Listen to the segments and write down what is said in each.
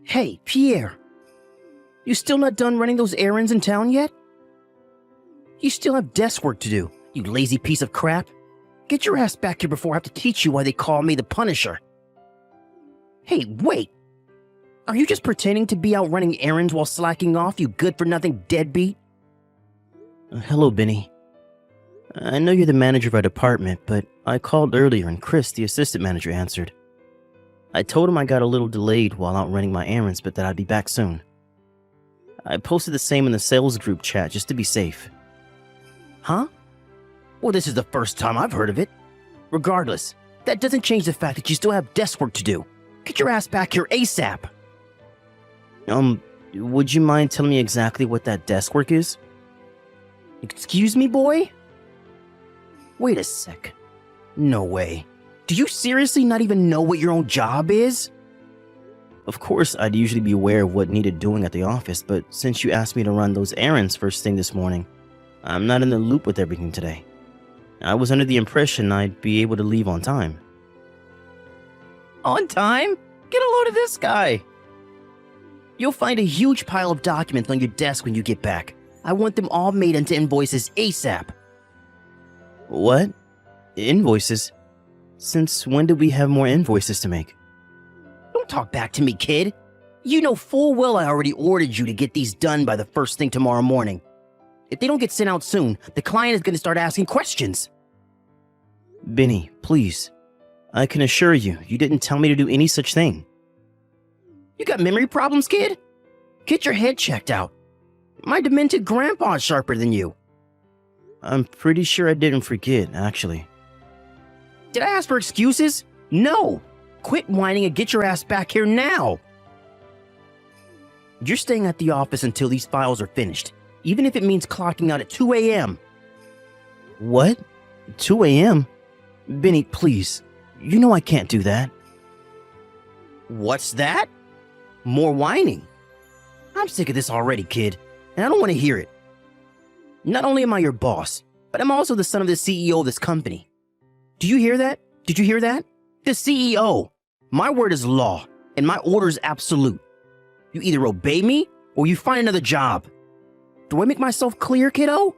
Hey, Pierre. You still not done running those errands in town yet? You still have desk work to do, you lazy piece of crap. Get your ass back here before I have to teach you why they call me the Punisher. Hey, wait. Are you just pretending to be out running errands while slacking off, you good-for-nothing deadbeat? Hello, Benny. I know you're the manager of our department, but I called earlier and Chris, the assistant manager, answered. I told him I got a little delayed while out running my errands, but that I'd be back soon. I posted the same in the sales group chat just to be safe. Huh? Well, this is the first time I've heard of it. Regardless, that doesn't change the fact that you still have desk work to do. Get your ass back here ASAP. Would you mind telling me exactly what that desk work is? Excuse me, boy? Wait a sec. No way. Do you seriously not even know what your own job is? Of course, I'd usually be aware of what needed doing at the office, but since you asked me to run those errands first thing this morning, I'm not in the loop with everything today. I was under the impression I'd be able to leave on time. On time? Get a load of this guy. You'll find a huge pile of documents on your desk when you get back. I want them all made into invoices ASAP. What? Invoices? Since when did we have more invoices to make? Don't talk back to me, kid. You know full well I already ordered you to get these done by the first thing tomorrow morning. If they don't get sent out soon, the client is going to start asking questions. Benny, please. I can assure you, you didn't tell me to do any such thing. You got memory problems, kid? Get your head checked out. My demented grandpa's sharper than you. I'm pretty sure I didn't forget, actually. Did I ask for excuses? No. Quit whining and get your ass back here now. You're staying at the office until these files are finished, even if it means clocking out at 2 a.m. What? 2 a.m.? Benny, please. You know I can't do that. What's that? More whining. I'm sick of this already, kid, and I don't want to hear it. Not only am I your boss, but I'm also the son of the CEO of this company. Do you hear that? Did you hear that? The CEO. My word is law, and my order is absolute. You either obey me, or you find another job. Do I make myself clear, kiddo?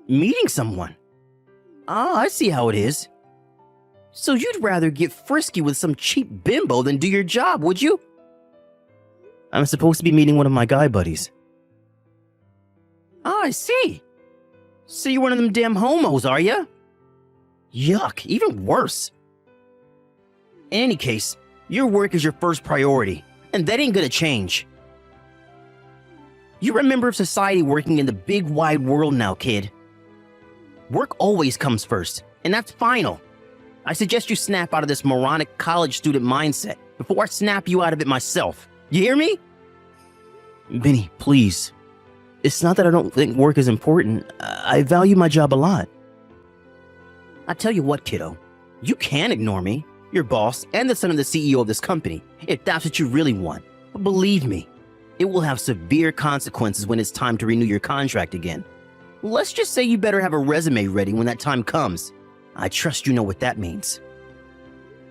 Meeting someone. Ah, I see how it is. So you'd rather get frisky with some cheap bimbo than do your job, would you? I'm supposed to be meeting one of my guy buddies. Ah, I see. So you're one of them damn homos, are ya? Yuck, even worse. In any case, your work is your first priority, and that ain't gonna change. You're a member of society working in the big wide world now, kid. Work always comes first, and that's final. I suggest you snap out of this moronic college student mindset before I snap you out of it myself. You hear me? Benny, please. It's not that I don't think work is important. I value my job a lot. I tell you what, kiddo. You can ignore me, your boss, and the son of the CEO of this company, if that's what you really want. But believe me, it will have severe consequences when it's time to renew your contract again. Let's just say you better have a resume ready when that time comes. I trust you know what that means.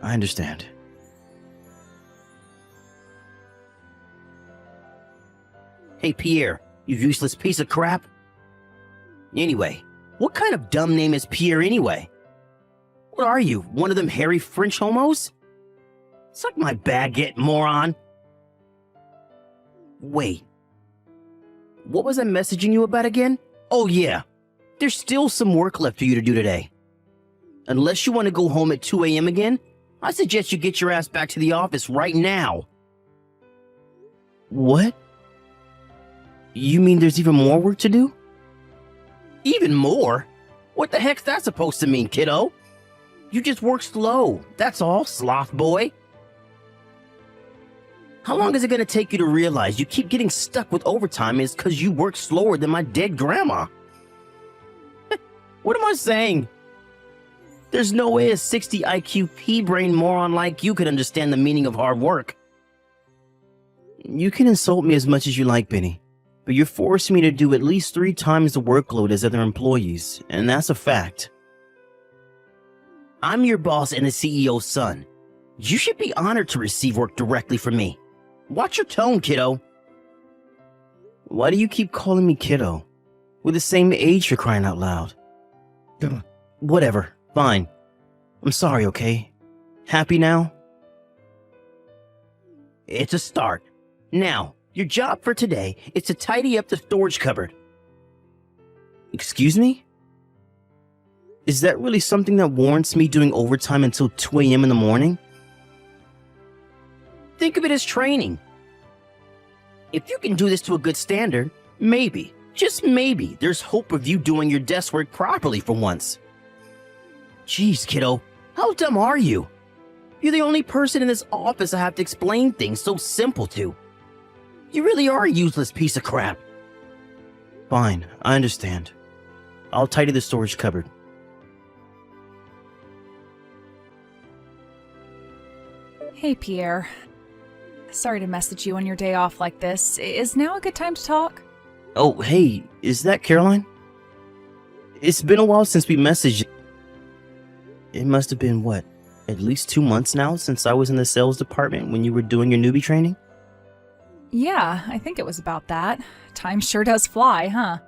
I understand. Hey, Pierre, you useless piece of crap. Anyway, what kind of dumb name is Pierre anyway? What are you, one of them hairy French homos? Suck my baguette, moron. Wait. What was I messaging you about again? Oh yeah, there's still some work left for you to do today. Unless you want to go home at 2 a.m. again, I suggest you get your ass back to the office right now. What? You mean there's even more work to do? Even more? What the heck's that supposed to mean, kiddo? You just work slow, that's all, sloth boy. How long is it gonna take you to realize you keep getting stuck with overtime is because you work slower than my dead grandma? What am I saying? There's no way a 60 IQ pea-brain moron like you could understand the meaning of hard work. You can insult me as much as you like, Benny, but you're forcing me to do at least 3 times the workload as other employees, and that's a fact. I'm your boss and the CEO's son. You should be honored to receive work directly from me. Watch your tone, kiddo. Why do you keep calling me kiddo? We're the same age, for crying out loud. Whatever, fine. I'm sorry, okay? Happy now? It's a start. Now, your job for today is to tidy up the storage cupboard. Excuse me? Is that really something that warrants me doing overtime until 2 a.m. in the morning? Think of it as training. If you can do this to a good standard, maybe, just maybe, there's hope of you doing your desk work properly for once. Jeez, kiddo, how dumb are you? You're the only person in this office I have to explain things so simple to. You really are a useless piece of crap. Fine, I understand. I'll tidy the storage cupboard. Hey, Pierre. Sorry to message you on your day off like this. Is now a good time to talk? Oh, hey, is that Caroline? It's been a while since we messaged. It must have been, what, at least 2 months now since I was in the sales department when you were doing your newbie training? Yeah, I think it was about that. Time sure does fly, huh?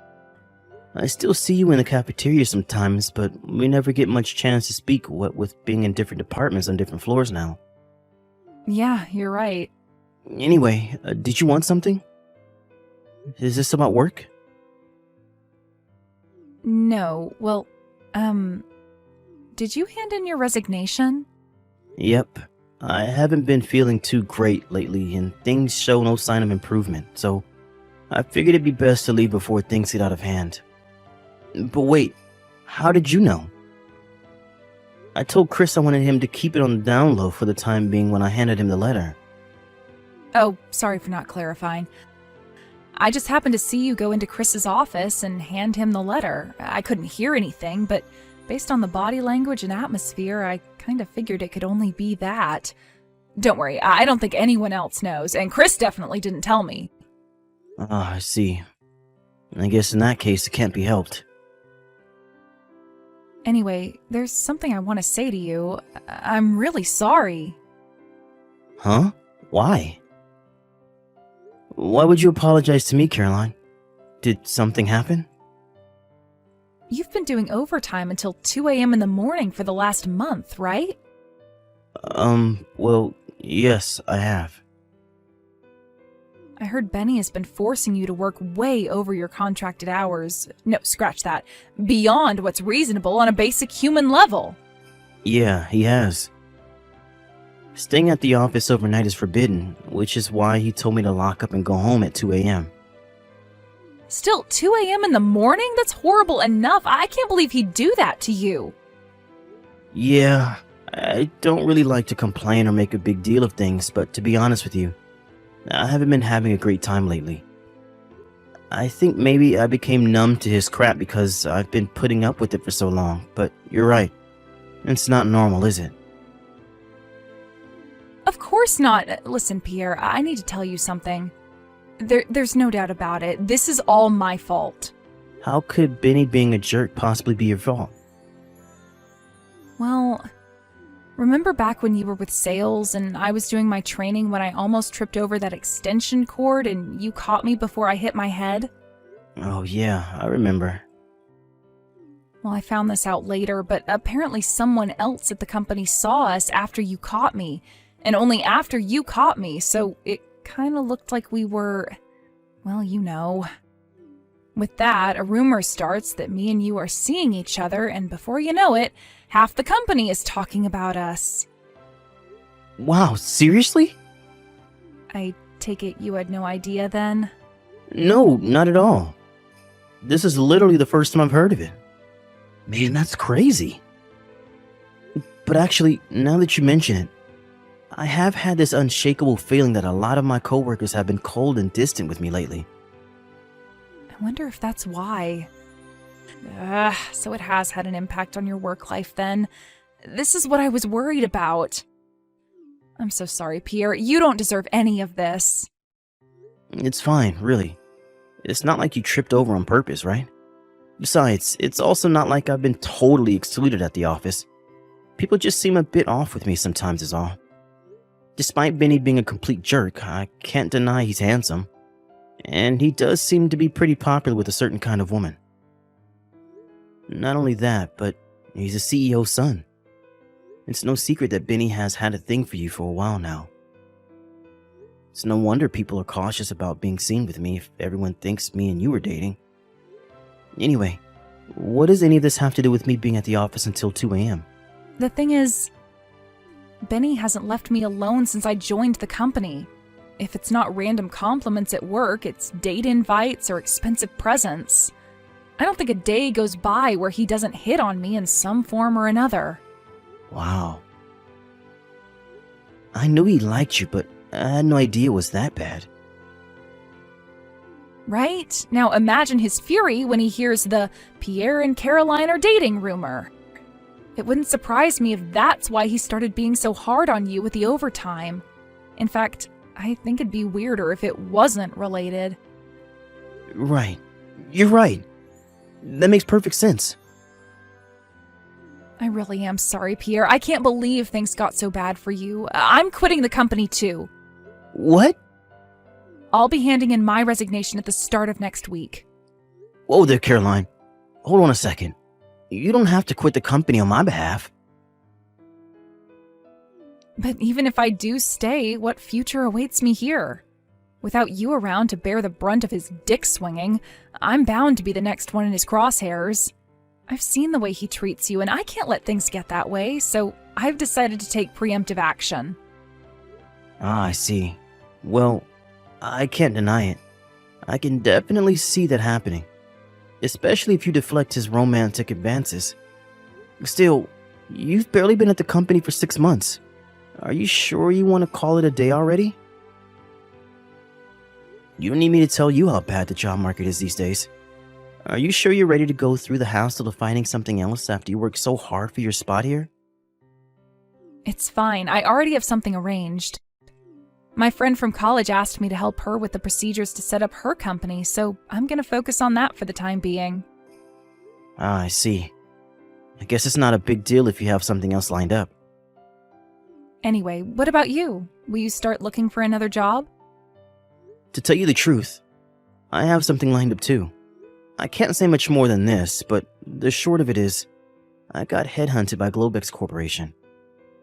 I still see you in the cafeteria sometimes, but we never get much chance to speak, what with being in different departments on different floors now. Yeah, you're right. Anyway, did you want something? Is this about work? No, well, did you hand in your resignation? Yep. I haven't been feeling too great lately, and things show no sign of improvement, so I figured it'd be best to leave before things get out of hand. But wait, how did you know? I told Chris I wanted him to keep it on the down low for the time being when I handed him the letter. Oh, sorry for not clarifying. I just happened to see you go into Chris's office and hand him the letter. I couldn't hear anything, but based on the body language and atmosphere, I kind of figured it could only be that. Don't worry, I don't think anyone else knows, and Chris definitely didn't tell me. Ah, I see. I guess in that case it can't be helped. Anyway, there's something I want to say to you. I'm really sorry. Huh? Why? Why would you apologize to me, Caroline? Did something happen? You've been doing overtime until 2 a.m. in the morning for the last month, right? Well, yes, I have. I heard Benny has been forcing you to work way over your contracted hours. No, scratch that. Beyond what's reasonable on a basic human level. Yeah, he has. Staying at the office overnight is forbidden, which is why he told me to lock up and go home at 2 a.m. Still, 2 a.m. in the morning? That's horrible enough. I can't believe he'd do that to you. Yeah, I don't really like to complain or make a big deal of things, but to be honest with you, I haven't been having a great time lately. I think maybe I became numb to his crap because I've been putting up with it for so long, but you're right. It's not normal, is it? Of course not. Listen, Pierre, I need to tell you something. There's no doubt about it. This is all my fault. How could Benny being a jerk possibly be your fault? Well, remember back when you were with sales and I was doing my training when I almost tripped over that extension cord and you caught me before I hit my head? Oh yeah, I remember. Well, I found this out later, but apparently someone else at the company saw us after you caught me, and only after you caught me, so it kind of looked like we were, well, you know. With that, a rumor starts that me and you are seeing each other, and before you know it, half the company is talking about us. Wow, seriously? I take it you had no idea then? No, not at all. This is literally the first time I've heard of it. Man, that's crazy. But actually, now that you mention it, I have had this unshakable feeling that a lot of my coworkers have been cold and distant with me lately. I wonder if that's why. So it has had an impact on your work life then. This is what I was worried about. I'm so sorry, Pierre. You don't deserve any of this. It's fine, really. It's not like you tripped over on purpose, right? Besides, it's also not like I've been totally excluded at the office. People just seem a bit off with me sometimes is all. Despite Benny being a complete jerk, I can't deny he's handsome. And he does seem to be pretty popular with a certain kind of woman. Not only that, but he's a CEO's son. It's no secret that Benny has had a thing for you for a while now. It's no wonder people are cautious about being seen with me if everyone thinks me and you are dating. Anyway, what does any of this have to do with me being at the office until 2 a.m.? The thing is, Benny hasn't left me alone since I joined the company. If it's not random compliments at work, it's date invites or expensive presents. I don't think a day goes by where he doesn't hit on me in some form or another. Wow. I knew he liked you, but I had no idea it was that bad. Right? Now imagine his fury when he hears the Pierre and Caroline are dating rumor. It wouldn't surprise me if that's why he started being so hard on you with the overtime. In fact, I think it'd be weirder if it wasn't related. Right. You're right. That makes perfect sense. I really am sorry, Pierre. I can't believe things got so bad for you. I'm quitting the company too. What? I'll be handing in my resignation at the start of next week. Whoa there, Caroline. Hold on a second. You don't have to quit the company on my behalf. But even if I do stay, what future awaits me here? Without you around to bear the brunt of his dick swinging, I'm bound to be the next one in his crosshairs. I've seen the way he treats you, and I can't let things get that way, so I've decided to take preemptive action. Ah, I see. Well, I can't deny it. I can definitely see that happening. Especially if you deflect his romantic advances. Still, you've barely been at the company for 6 months. Are you sure you want to call it a day already? You don't need me to tell you how bad the job market is these days. Are you sure you're ready to go through the hassle of finding something else after you worked so hard for your spot here? It's fine. I already have something arranged. My friend from college asked me to help her with the procedures to set up her company, so I'm going to focus on that for the time being. Ah, I see. I guess it's not a big deal if you have something else lined up. Anyway, what about you? Will you start looking for another job? To tell you the truth, I have something lined up too. I can't say much more than this, but the short of it is, I got headhunted by Globex Corporation.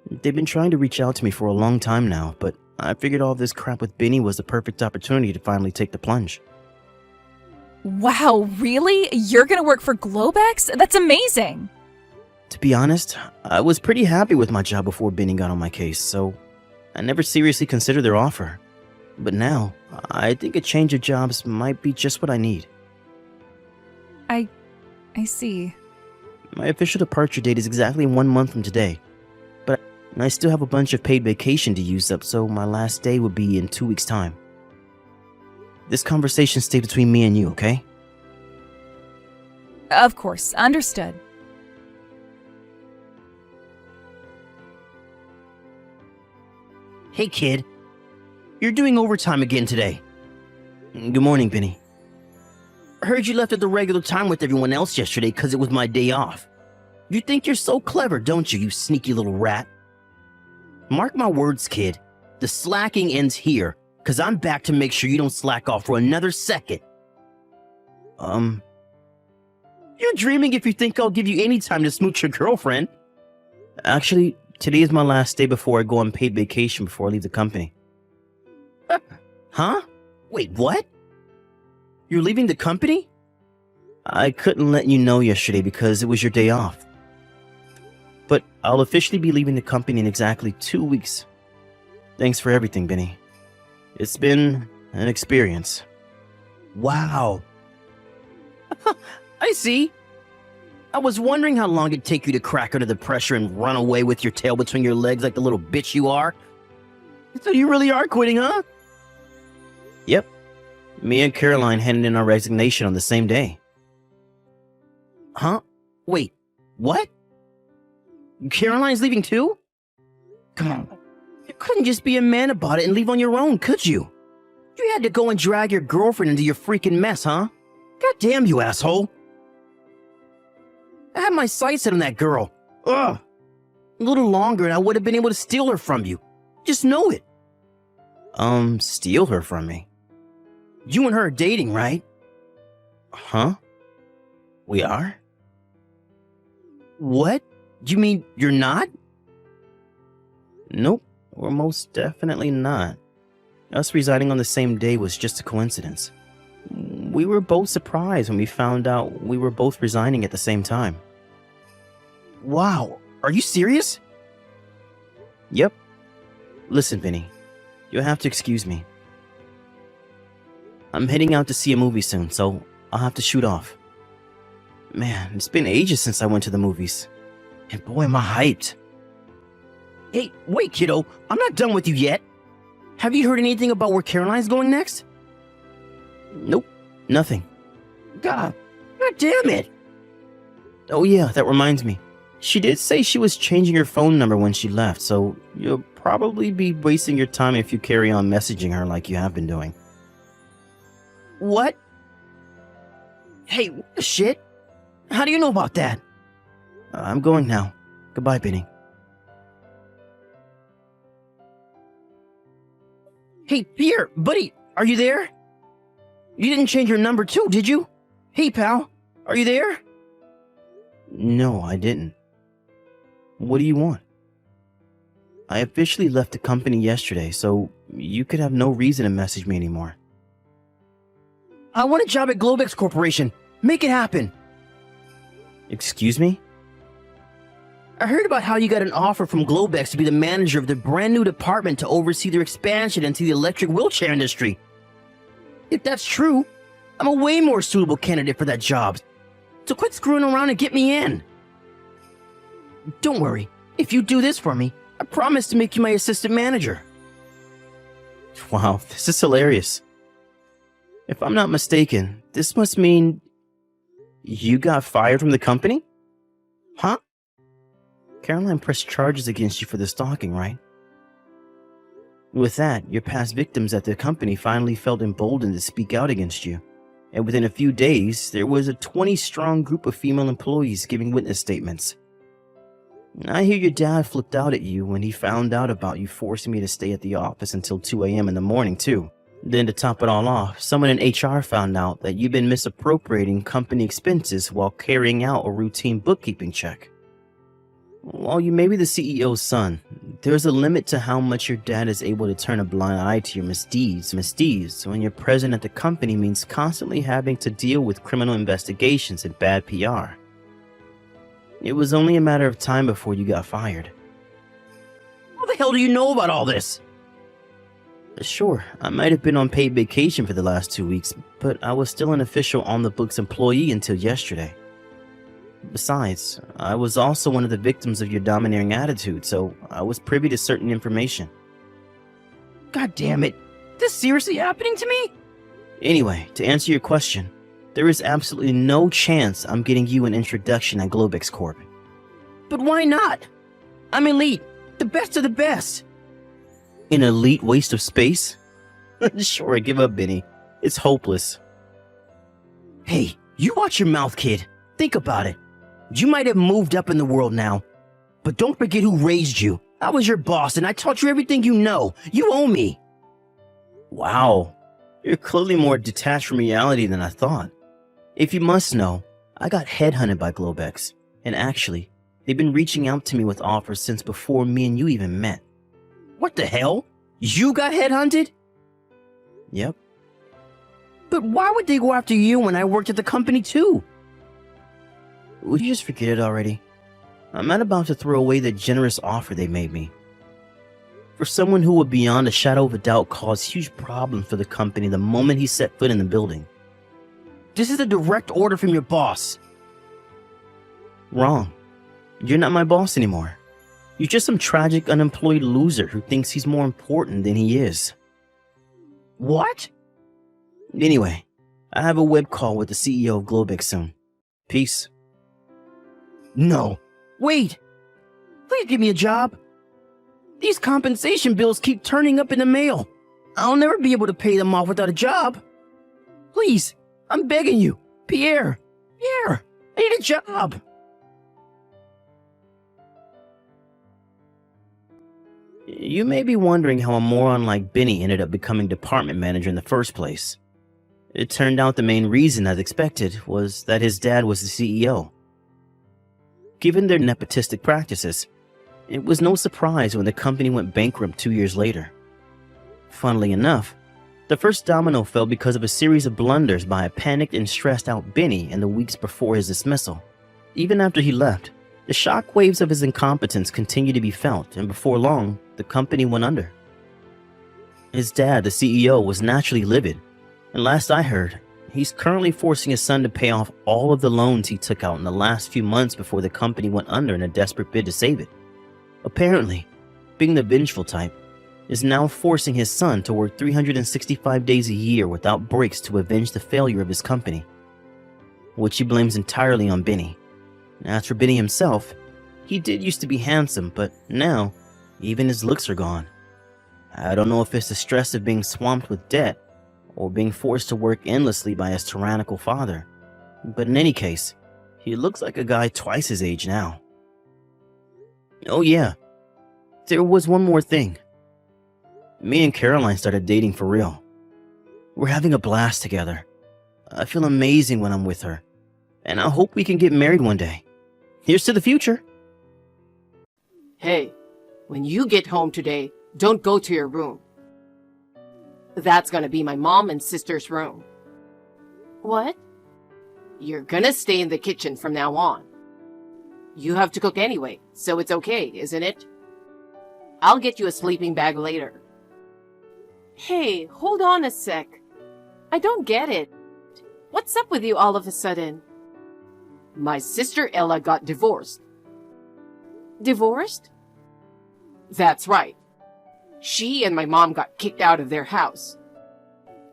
They've been trying to reach out to me for a long time now, but I figured all this crap with Benny was the perfect opportunity to finally take the plunge. Wow, really? You're going to work for Globex? That's amazing! To be honest, I was pretty happy with my job before Benny got on my case, so I never seriously considered their offer. But now, I think a change of jobs might be just what I need. I see. My official departure date is exactly 1 month from today, but I still have a bunch of paid vacation to use up, so my last day will be in 2 weeks' time. This conversation stays between me and you, okay? Of course, understood. Hey, kid. You're doing overtime again today. Good morning, Benny. Heard you left at the regular time with everyone else yesterday because it was my day off. You think you're so clever, don't you, you sneaky little rat? Mark my words, kid. The slacking ends here, because I'm back to make sure you don't slack off for another second. You're dreaming if you think I'll give you any time to smooch your girlfriend. Actually, today is my last day before I go on paid vacation before I leave the company. Huh? Wait, what? You're leaving the company? I couldn't let you know yesterday because it was your day off. But I'll officially be leaving the company in exactly 2 weeks. Thanks for everything, Benny. It's been an experience. Wow. I see. I was wondering how long it'd take you to crack under the pressure and run away with your tail between your legs like the little bitch you are. So you really are quitting, huh? Yep. Me and Caroline handed in our resignation on the same day. Huh? Wait, what? Caroline's leaving too? Come on. You couldn't just be a man about it and leave on your own, could you? You had to go and drag your girlfriend into your freaking mess, huh? God damn you, asshole. I had my sights set on that girl. Ugh. A little longer and I would have been able to steal her from you. Just know it. Steal her from me? You and her are dating, right? Huh? We are? What? You mean you're not? Nope, we're most definitely not. Us residing on the same day was just a coincidence. We were both surprised when we found out we were both resigning at the same time. Wow, are you serious? Yep. Listen, Vinny, you'll have to excuse me. I'm heading out to see a movie soon, so I'll have to shoot off. Man, it's been ages since I went to the movies. And boy, am I hyped. Hey, wait, kiddo, I'm not done with you yet. Have you heard anything about where Caroline's going next? Nope, nothing. God damn it. Oh yeah, that reminds me. She did say she was changing her phone number when she left, so you'll probably be wasting your time if you carry on messaging her like you have been doing. What? Hey, what the shit? How do you know about that? I'm going now. Goodbye, Benny. Hey, Pierre, buddy, are you there? You didn't change your number too, did you? Hey, pal, are you there? No, I didn't. What do you want? I officially left the company yesterday, so you could have no reason to message me anymore. I want a job at Globex Corporation. Make it happen. Excuse me? I heard about how you got an offer from Globex to be the manager of the brand new department to oversee their expansion into the electric wheelchair industry. If that's true, I'm a way more suitable candidate for that job. So quit screwing around and get me in. Don't worry, if you do this for me, I promise to make you my assistant manager. Wow, this is hilarious. If I'm not mistaken, this must mean you got fired from the company? Huh? Caroline pressed charges against you for the stalking, right? With that, your past victims at the company finally felt emboldened to speak out against you. And within a few days, there was a 20-strong group of female employees giving witness statements. I hear your dad flipped out at you when he found out about you forcing me to stay at the office until 2 a.m. in the morning, too. Then to top it all off, someone in HR found out that you've been misappropriating company expenses while carrying out a routine bookkeeping check. While you may be the CEO's son, there's a limit to how much your dad is able to turn a blind eye to your misdeeds when your presence at the company means constantly having to deal with criminal investigations and bad PR. It was only a matter of time before you got fired. How the hell do you know about all this? Sure, I might have been on paid vacation for the last 2 weeks, but I was still an official on-the-books employee until yesterday. Besides, I was also one of the victims of your domineering attitude, so I was privy to certain information. God damn it. This seriously happening to me? Anyway, to answer your question, there is absolutely no chance I'm getting you an introduction at Globex Corp. But why not? I'm elite. The best of the best. An elite waste of space? Sure, give up, Benny. It's hopeless. Hey, you watch your mouth, kid. Think about it. You might have moved up in the world now, but don't forget who raised you. I was your boss and I taught you everything you know. You owe me. Wow, you're clearly more detached from reality than I thought. If you must know, I got headhunted by Globex, and actually, they've been reaching out to me with offers since before me and you even met. What the hell? You got headhunted? Yep. But why would they go after you when I worked at the company too? Would you just forget it already? I'm not about to throw away the generous offer they made me. For someone who would beyond a shadow of a doubt cause huge problems for the company the moment he set foot in the building. This is a direct order from your boss. Wrong. You're not my boss anymore. You're just some tragic unemployed loser who thinks he's more important than he is. What? Anyway, I have a web call with the CEO of Globex soon. Peace. No. Wait. Please give me a job. These compensation bills keep turning up in the mail. I'll never be able to pay them off without a job. Please, I'm begging you. Pierre, I need a job. You may be wondering how a moron like Benny ended up becoming department manager in the first place. It turned out the main reason, as expected, was that his dad was the CEO. Given their nepotistic practices, it was no surprise when the company went bankrupt 2 years later. Funnily enough, the first domino fell because of a series of blunders by a panicked and stressed out Benny in the weeks before his dismissal. Even after he left, the shockwaves of his incompetence continued to be felt, and before long, the company went under. His dad, the CEO, was naturally livid, and last I heard, he's currently forcing his son to pay off all of the loans he took out in the last few months before the company went under in a desperate bid to save it. Apparently, being the vengeful type, is now forcing his son to work 365 days a year without breaks to avenge the failure of his company, which he blames entirely on Benny. As for Benny himself, he did used to be handsome, but now, even his looks are gone. I don't know if it's the stress of being swamped with debt, or being forced to work endlessly by his tyrannical father, but in any case, he looks like a guy twice his age now. Oh yeah, there was one more thing. Me and Caroline started dating for real. We're having a blast together. I feel amazing when I'm with her, and I hope we can get married one day. Here's to the future. Hey, when you get home today, don't go to your room. That's gonna be my mom and sister's room. What? You're gonna stay in the kitchen from now on. You have to cook anyway, so it's okay, isn't it? I'll get you a sleeping bag later. Hey, hold on a sec. I don't get it. What's up with you all of a sudden? My sister Ella got divorced. Divorced? That's right. She and my mom got kicked out of their house.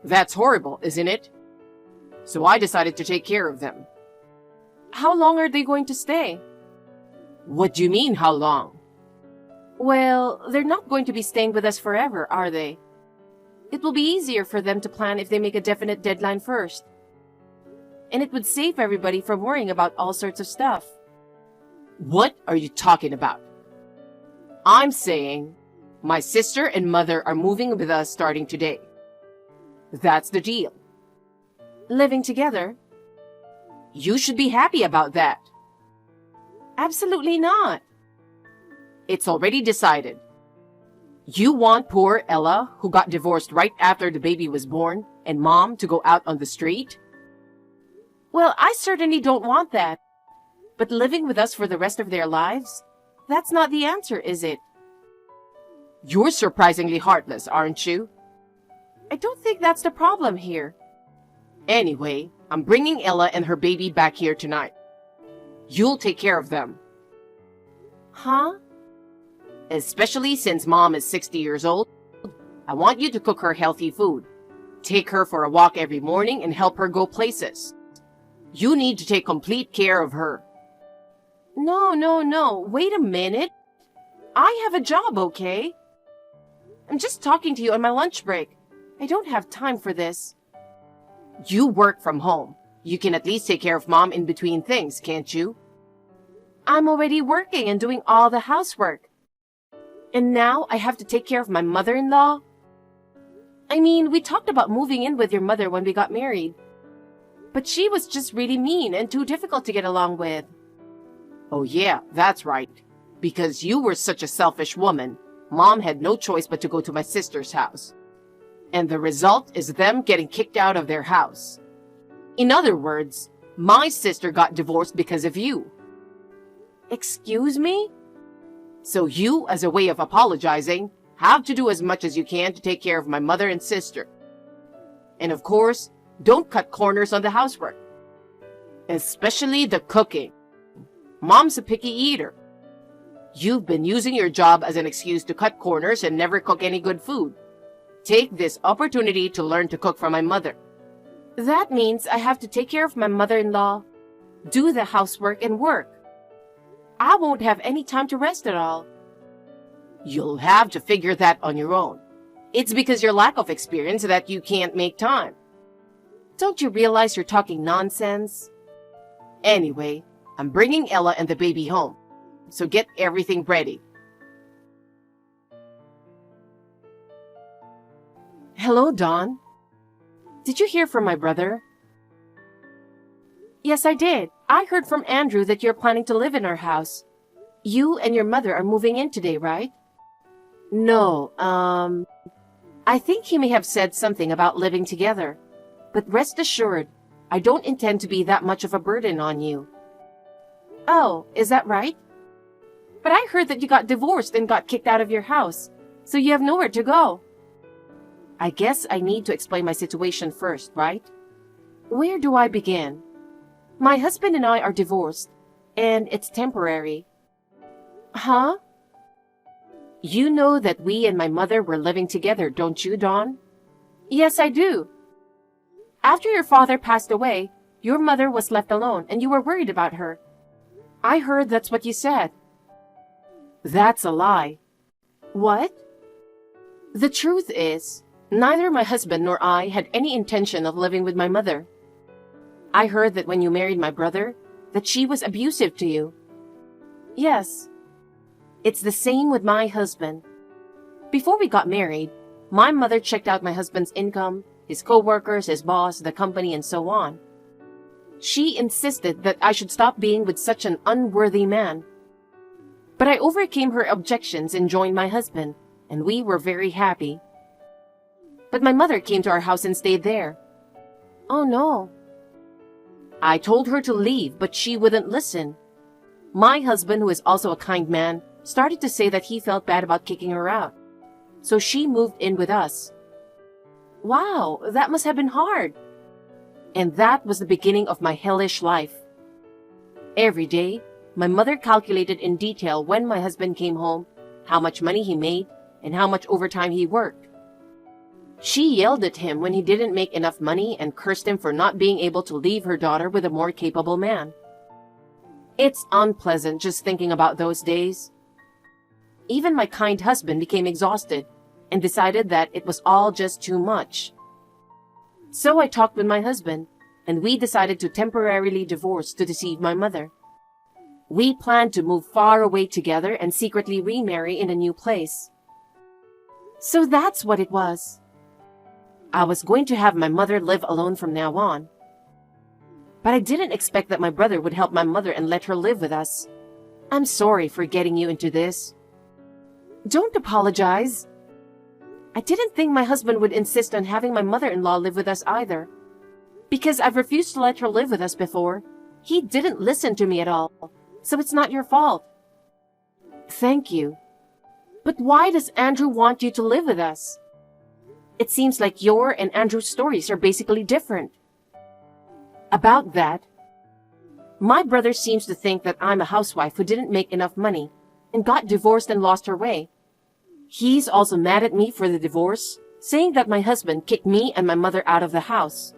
That's horrible, isn't it? So I decided to take care of them. How long are they going to stay? What do you mean, how long? Well, they're not going to be staying with us forever, are they? It will be easier for them to plan if they make a definite deadline first. And it would save everybody from worrying about all sorts of stuff. What are you talking about? I'm saying my sister and mother are moving with us starting today. That's the deal. Living together? You should be happy about that. Absolutely not. It's already decided. You want poor Ella, who got divorced right after the baby was born, and mom to go out on the street? Well, I certainly don't want that. But living with us for the rest of their lives? That's not the answer, is it? You're surprisingly heartless, aren't you? I don't think that's the problem here. Anyway, I'm bringing Ella and her baby back here tonight. You'll take care of them. Huh? Especially since mom is 60 years old, I want you to cook her healthy food. Take her for a walk every morning and help her go places. You need to take complete care of her. No. Wait a minute. I have a job, okay? I'm just talking to you on my lunch break. I don't have time for this. You work from home. You can at least take care of mom in between things, can't you? I'm already working and doing all the housework. And now I have to take care of my mother-in-law? I mean, we talked about moving in with your mother when we got married. But she was just really mean and too difficult to get along with. Oh yeah, that's right. Because you were such a selfish woman, mom had no choice but to go to my sister's house. And the result is them getting kicked out of their house. In other words, my sister got divorced because of you. Excuse me? So you, as a way of apologizing, have to do as much as you can to take care of my mother and sister. And of course, don't cut corners on the housework. Especially the cooking. Mom's a picky eater. You've been using your job as an excuse to cut corners and never cook any good food. Take this opportunity to learn to cook for my mother. That means I have to take care of my mother-in-law, do the housework, and work. I won't have any time to rest at all. You'll have to figure that on your own. It's because your lack of experience that you can't make time. Don't you realize you're talking nonsense? Anyway, I'm bringing Ella and the baby home, so get everything ready. Hello, Dawn. Did you hear from my brother? Yes, I did. I heard from Andrew that you're planning to live in our house. You and your mother are moving in today, right? No, I think he may have said something about living together. But rest assured, I don't intend to be that much of a burden on you. Oh, is that right? But I heard that you got divorced and got kicked out of your house, so you have nowhere to go. I guess I need to explain my situation first, right? Where do I begin? My husband and I are divorced, and it's temporary. Huh? You know that we and my mother were living together, don't you, Dawn? Yes, I do. After your father passed away, your mother was left alone, and you were worried about her. I heard that's what you said. That's a lie. What? The truth is, neither my husband nor I had any intention of living with my mother. I heard that when you married my brother, that she was abusive to you. Yes. It's the same with my husband. Before we got married, my mother checked out my husband's income, his co-workers, his boss, the company, and so on. She insisted that I should stop being with such an unworthy man. But I overcame her objections and joined my husband, and we were very happy. But my mother came to our house and stayed there. Oh no. I told her to leave, but she wouldn't listen. My husband, who is also a kind man, started to say that he felt bad about kicking her out. So she moved in with us. Wow, that must have been hard. And that was the beginning of my hellish life. Every day, my mother calculated in detail when my husband came home, how much money he made, and how much overtime he worked. She yelled at him when he didn't make enough money and cursed him for not being able to leave her daughter with a more capable man. It's unpleasant just thinking about those days. Even my kind husband became exhausted and decided that it was all just too much. So I talked with my husband, and we decided to temporarily divorce to deceive my mother. We planned to move far away together and secretly remarry in a new place. So that's what it was. I was going to have my mother live alone from now on. But I didn't expect that my brother would help my mother and let her live with us. I'm sorry for getting you into this. Don't apologize. I didn't think my husband would insist on having my mother-in-law live with us either. Because I've refused to let her live with us before. He didn't listen to me at all, so it's not your fault. Thank you. But why does Andrew want you to live with us? It seems like your and Andrew's stories are basically different. About that, my brother seems to think that I'm a housewife who didn't make enough money and got divorced and lost her way. He's also mad at me for the divorce, saying that my husband kicked me and my mother out of the house.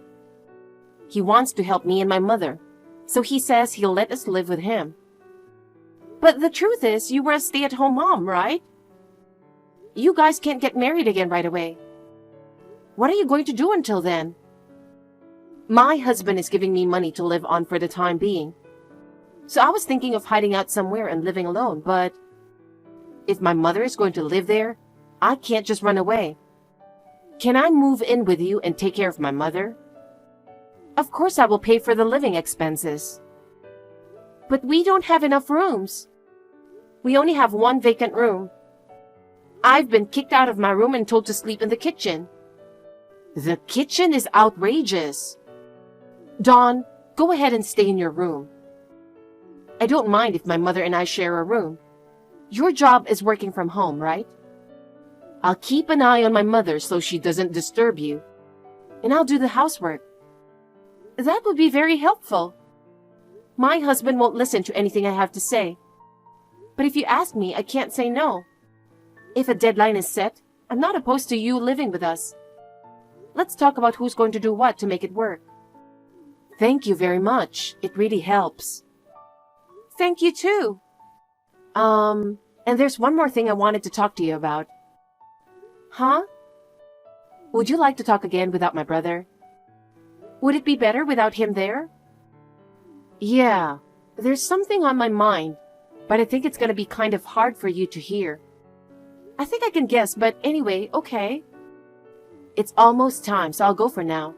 He wants to help me and my mother, so he says he'll let us live with him. But the truth is, you were a stay-at-home mom, right? You guys can't get married again right away. What are you going to do until then? My husband is giving me money to live on for the time being. So I was thinking of hiding out somewhere and living alone, but if my mother is going to live there, I can't just run away. Can I move in with you and take care of my mother? Of course I will pay for the living expenses. But we don't have enough rooms. We only have one vacant room. I've been kicked out of my room and told to sleep in the kitchen. The kitchen is outrageous. Dawn, go ahead and stay in your room. I don't mind if my mother and I share a room. Your job is working from home, right? I'll keep an eye on my mother so she doesn't disturb you. And I'll do the housework. That would be very helpful. My husband won't listen to anything I have to say. But if you ask me, I can't say no. If a deadline is set, I'm not opposed to you living with us. Let's talk about who's going to do what to make it work. Thank you very much. It really helps. Thank you too. And there's one more thing I wanted to talk to you about. Huh? Would you like to talk again without my brother? Would it be better without him there? Yeah, there's something on my mind, but I think it's gonna be kind of hard for you to hear. I think I can guess, but anyway, okay. It's almost time, so I'll go for now.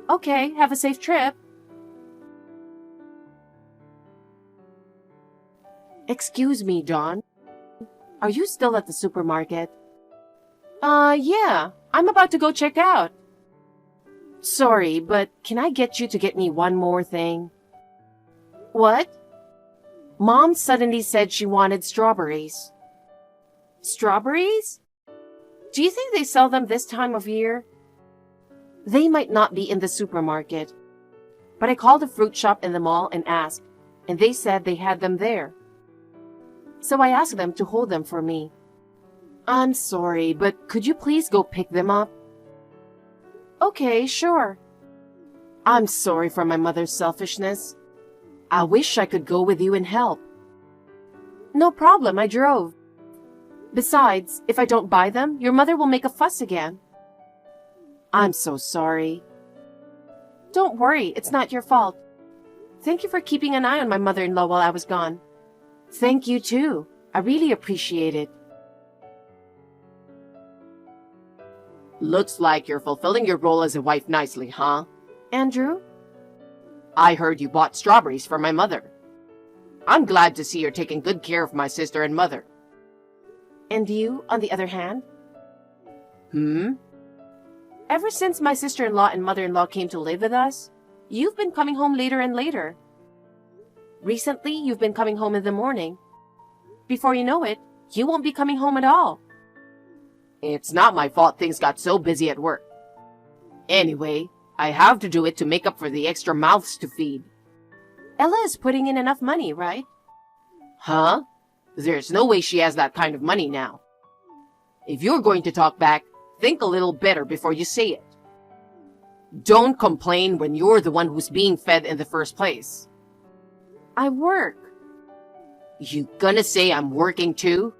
Okay, have a safe trip. Excuse me, Dawn. Are you still at the supermarket? Yeah. I'm about to go check out. Sorry, but can I get you to get me one more thing? What? Mom suddenly said she wanted strawberries. Strawberries? Do you think they sell them this time of year? They might not be in the supermarket. But I called a fruit shop in the mall and asked, and they said they had them there. So I asked them to hold them for me. I'm sorry, but could you please go pick them up? Okay, sure. I'm sorry for my mother's selfishness. I wish I could go with you and help. No problem, I drove. Besides, if I don't buy them, your mother will make a fuss again. I'm so sorry. Don't worry, it's not your fault. Thank you for keeping an eye on my mother-in-law while I was gone. Thank you too. I really appreciate it. Looks like you're fulfilling your role as a wife nicely, huh? Andrew? I heard you bought strawberries for my mother. I'm glad to see you're taking good care of my sister and mother. And you, on the other hand? Ever since my sister-in-law and mother-in-law came to live with us, you've been coming home later and later. Recently, you've been coming home in the morning. Before you know it, you won't be coming home at all. It's not my fault things got so busy at work. Anyway, I have to do it to make up for the extra mouths to feed. Ella is putting in enough money, right? Huh? There's no way she has that kind of money now. If you're going to talk back, think a little better before you say it. Don't complain when you're the one who's being fed in the first place. I work. You gonna say I'm working too?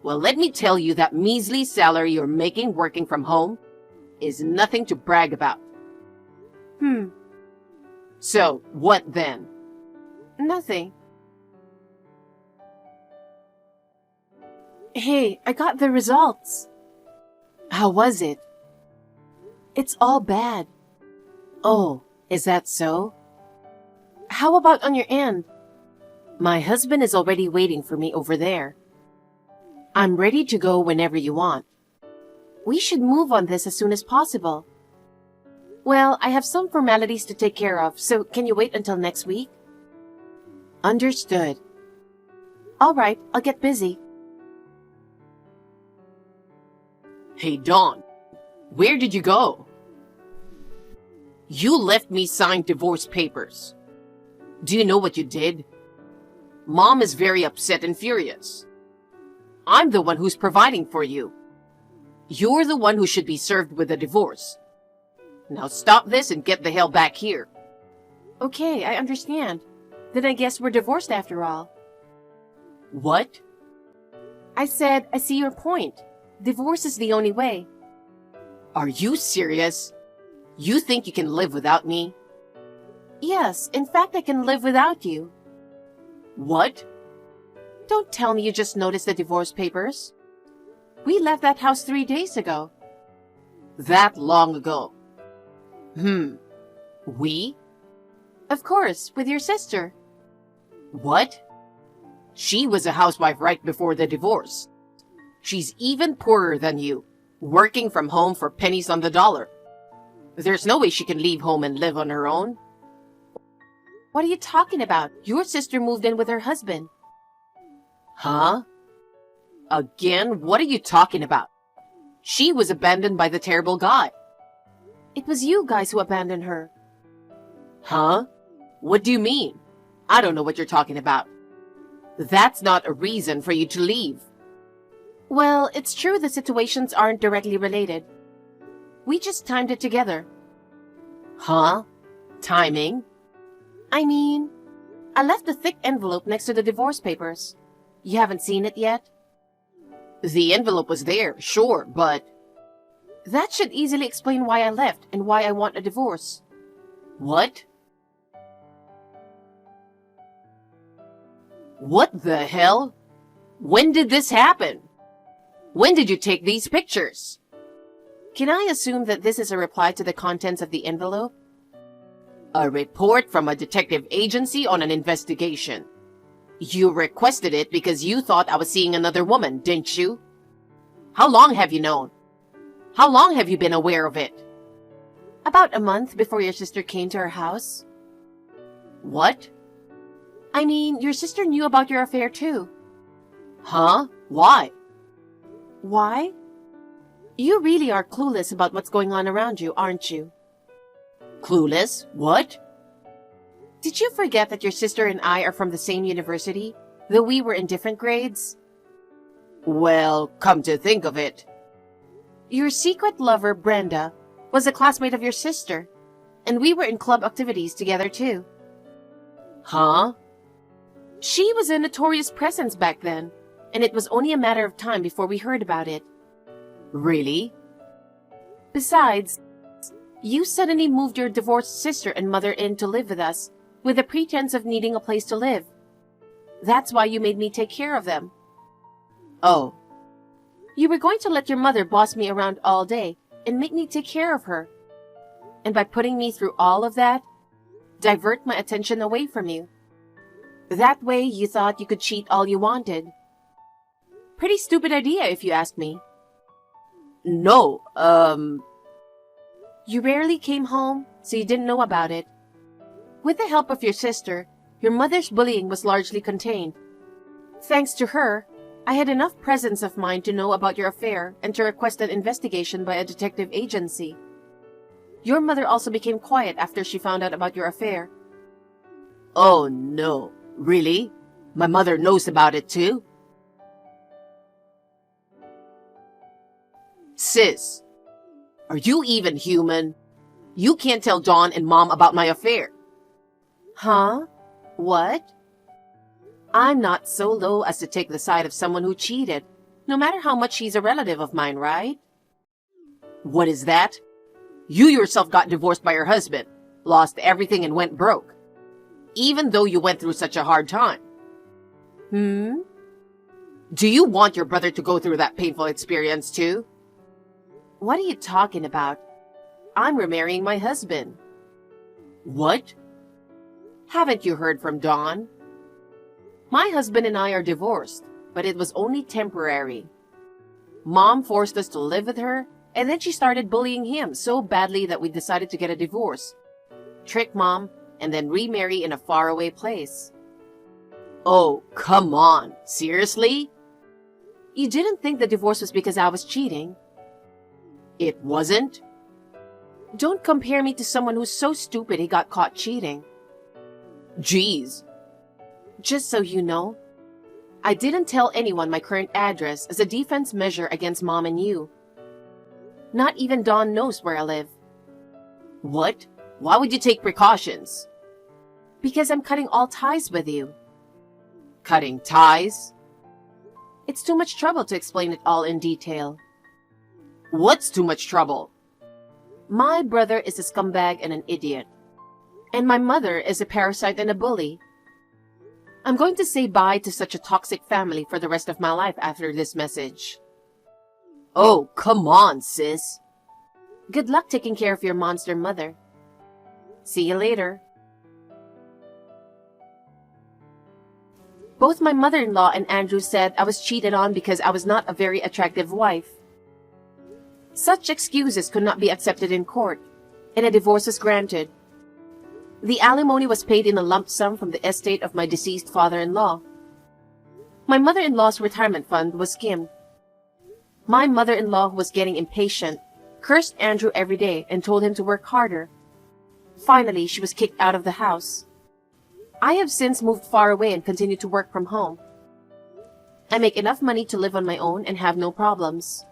Well, let me tell you that measly salary you're making working from home is nothing to brag about. So, what then? Nothing. Hey, I got the results. How was it? It's all bad. Oh, is that so? How about on your end? My husband is already waiting for me over there. I'm ready to go whenever you want. We should move on this as soon as possible. Well, I have some formalities to take care of, so can you wait until next week? Understood. All right, I'll get busy. Hey, Dawn, where did you go? You left me signed divorce papers. Do you know what you did? Mom is very upset and furious. I'm the one who's providing for you. You're the one who should be served with a divorce. Now stop this and get the hell back here. Okay, I understand. Then I guess we're divorced after all. What? I said, I see your point. Divorce is the only way. Are you serious? You think you can live without me? Yes, in fact, I can live without you. What? Don't tell me you just noticed the divorce papers. We left that house 3 days ago. That long ago? We? Of course, with your sister. What? She was a housewife right before the divorce. She's even poorer than you, working from home for pennies on the dollar. There's no way she can leave home and live on her own. What are you talking about? Your sister moved in with her husband. Huh? Again, what are you talking about? She was abandoned by the terrible guy. It was you guys who abandoned her. Huh? What do you mean? I don't know what you're talking about. That's not a reason for you to leave. Well, it's true the situations aren't directly related. We just timed it together. Huh? Timing? I mean, I left a thick envelope next to the divorce papers. You haven't seen it yet? The envelope was there, sure, but... That should easily explain why I left and why I want a divorce. What? What the hell? When did this happen? When did you take these pictures? Can I assume that this is a reply to the contents of the envelope? A report from a detective agency on an investigation. You requested it because you thought I was seeing another woman, didn't you? How long have you known? How long have you been aware of it? About a month before your sister came to our house. What? I mean, your sister knew about your affair too. Huh? Why? Why? You really are clueless about what's going on around you, aren't you? Clueless? What? Did you forget that your sister and I are from the same university, though we were in different grades? Well, come to think of it. Your secret lover, Brenda, was a classmate of your sister, and we were in club activities together too. Huh? She was a notorious presence back then, and it was only a matter of time before we heard about it. Really? Besides, you suddenly moved your divorced sister and mother in to live with us, with the pretense of needing a place to live. That's why you made me take care of them. Oh. You were going to let your mother boss me around all day and make me take care of her. And by putting me through all of that, divert my attention away from you. That way you thought you could cheat all you wanted. Pretty stupid idea if you ask me. No, You rarely came home, so you didn't know about it. With the help of your sister, your mother's bullying was largely contained. Thanks to her, I had enough presence of mind to know about your affair and to request an investigation by a detective agency. Your mother also became quiet after she found out about your affair. Oh no, really? My mother knows about it too? Sis, are you even human? You can't tell Dawn and Mom about my affair. Huh? What? I'm not so low as to take the side of someone who cheated, no matter how much she's a relative of mine, right? What is that? You yourself got divorced by your husband, lost everything and went broke, even though you went through such a hard time. Do you want your brother to go through that painful experience too? What are you talking about? I'm remarrying my husband. What? Haven't you heard from Dawn? My husband and I are divorced, but it was only temporary. Mom forced us to live with her, and then she started bullying him so badly that we decided to get a divorce, trick Mom, and then remarry in a faraway place. Oh, come on. Seriously? You didn't think the divorce was because I was cheating? It wasn't? Don't compare me to someone who's so stupid he got caught cheating. Jeez. Just so you know, I didn't tell anyone my current address as a defense measure against Mom and you. Not even Dawn knows where I live. What? Why would you take precautions? Because I'm cutting all ties with you. Cutting ties? It's too much trouble to explain it all in detail. What's too much trouble? My brother is a scumbag and an idiot. And my mother is a parasite and a bully. I'm going to say bye to such a toxic family for the rest of my life after this message. Oh, come on, sis. Good luck taking care of your monster mother. See you later. Both my mother-in-law and Andrew said I was cheated on because I was not a very attractive wife. Such excuses could not be accepted in court, and a divorce was granted. The alimony was paid in a lump sum from the estate of my deceased father-in-law. My mother-in-law's retirement fund was skimmed. My mother-in-law, who was getting impatient, cursed Andrew every day and told him to work harder. Finally, she was kicked out of the house. I have since moved far away and continue to work from home. I make enough money to live on my own and have no problems.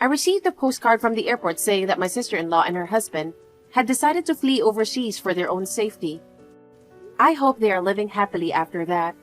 I received a postcard from the airport saying that my sister-in-law and her husband had decided to flee overseas for their own safety. I hope they are living happily after that.